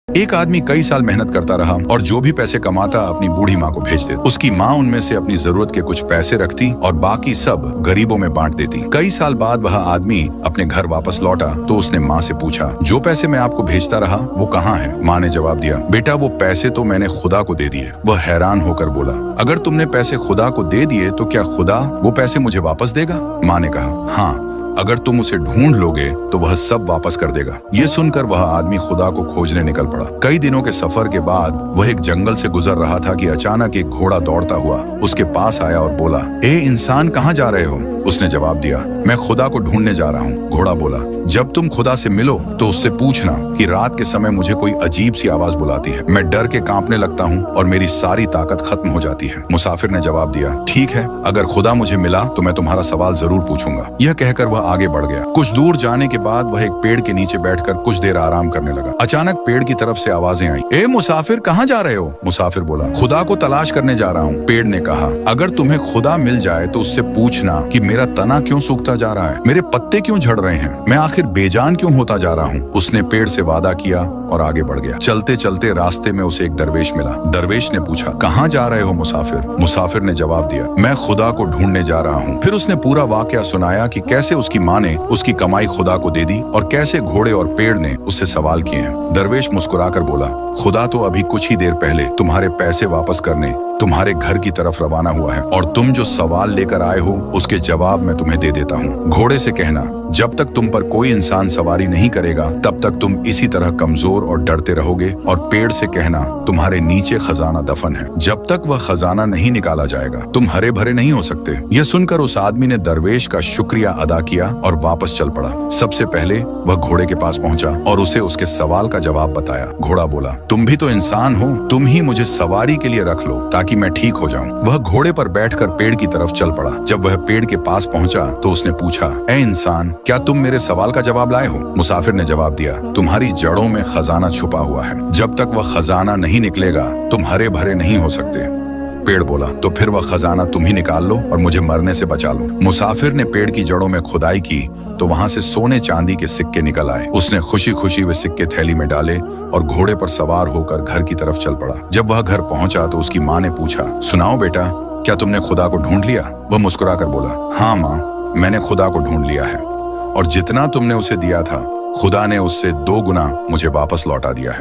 एक आदमी कई साल मेहनत करता रहा और जो भी पैसे कमाता अपनी बूढ़ी माँ को भेज देता। उसकी माँ उनमें से अपनी जरूरत के कुछ पैसे रखती और बाकी सब गरीबों में बांट देती। कई साल बाद वह आदमी अपने घर वापस लौटा तो उसने माँ से पूछा, जो पैसे मैं आपको भेजता रहा वो कहाँ है? माँ ने जवाब दिया, बेटा वो पैसे तो मैंने खुदा को दे दिए। वह हैरान होकर बोला, अगर तुमने पैसे खुदा को दे दिए तो क्या खुदा वो पैसे मुझे वापस देगा? माँ ने कहा, हाँ, अगर तुम उसे ढूंढ लोगे तो वह सब वापस कर देगा। ये सुनकर वह आदमी खुदा को खोजने निकल पड़ा। कई दिनों के सफर के बाद वह एक जंगल से गुजर रहा था कि अचानक एक घोड़ा दौड़ता हुआ उसके पास आया और बोला, ए इंसान, कहाँ जा रहे हो? उसने जवाब दिया, मैं खुदा को ढूंढने जा रहा हूँ। घोड़ा बोला, जब तुम खुदा से मिलो तो उससे पूछना कि रात के समय मुझे कोई अजीब सी आवाज बुलाती है। मैं डर के कांपने लगता हूँ और मेरी सारी ताकत खत्म हो जाती है। मुसाफिर ने जवाब दिया, ठीक है, अगर खुदा मुझे मिला तो मैं तुम्हारा सवाल जरूर पूछूंगा। यह कहकर वह आगे बढ़ गया। कुछ दूर जाने के बाद वह एक पेड़ के नीचे बैठकर कुछ देर आराम करने लगा। अचानक पेड़ की तरफ से आवाजें आई। ए मुसाफिर, कहाँ जा रहे हो? मुसाफिर बोला, खुदा को तलाश करने जा रहा हूँ। पेड़ ने कहा, अगर तुम्हें खुदा मिल जाए तो उससे पूछना कि मेरा तना क्यों सूखता जा रहा है, मेरे पत्ते क्यों झड़ रहे हैं, मैं आखिर बेजान क्यों होता जा रहा हूँ। उसने पेड़ से वादा किया और आगे बढ़ गया। चलते चलते रास्ते में उसे एक दरवेश मिला। दरवेश ने पूछा, कहाँ जा रहे हो मुसाफिर? मुसाफिर ने जवाब दिया, मैं खुदा को ढूंढने जा रहा हूँ। फिर उसने पूरा वाकया सुनाया कि कैसे उसकी माँ ने उसकी कमाई खुदा को दे दी और कैसे घोड़े और पेड़ ने उससे सवाल किए हैं। दरवेश मुस्कुराकर बोला, खुदा तो अभी कुछ ही देर पहले तुम्हारे पैसे वापस करने तुम्हारे घर की तरफ रवाना हुआ है और तुम जो सवाल लेकर आए हो उसके जवाब मैं तुम्हें दे देता हूँ। घोड़े से कहना, जब तक तुम पर कोई इंसान सवारी नहीं करेगा तब तक तुम इसी तरह कमजोर और डरते रहोगे। और पेड़ से कहना, तुम्हारे नीचे खजाना दफन है, जब तक वह खजाना नहीं निकाला जाएगा तुम हरे भरे नहीं हो सकते। यह सुनकर उस आदमी ने दरवेश का शुक्रिया अदा किया और वापस चल पड़ा। सबसे पहले वह घोड़े के पास पहुंचा और उसे उसके सवाल का जवाब बताया। घोड़ा बोला, तुम भी तो इंसान हो, तुम ही मुझे सवारी के लिए रख लो ताकि मैं ठीक हो जाऊं। वह घोड़े पर बैठकर पेड़ की तरफ चल पड़ा। जब वह पेड़ के पास पहुंचा तो उसने पूछा, ए इंसान, क्या तुम मेरे सवाल का जवाब लाए हो? मुसाफिर ने जवाब दिया, तुम्हारी जड़ों में खजाना छुपा हुआ है, जब तक वह खजाना नहीं निकलेगा तुम हरे भरे नहीं हो सकते। पेड़ बोला, तो फिर वह खजाना तुम ही निकाल लो और मुझे मरने से बचा लो। मुसाफिर ने पेड़ की जड़ों में खुदाई की तो वहां से सोने चांदी के सिक्के निकल आए। उसने खुशी खुशी वे सिक्के थैली में डाले और घोड़े पर सवार होकर घर की तरफ चल पड़ा। जब वह घर पहुंचा तो उसकी माँ ने पूछा, सुनाओ बेटा, क्या तुमने खुदा को ढूंढ लिया? वह मुस्कुराकर बोला, हाँ माँ, मैंने खुदा को ढूंढ लिया है और जितना तुमने उसे दिया था खुदा ने उससे 2 गुना मुझे वापस लौटा दिया है।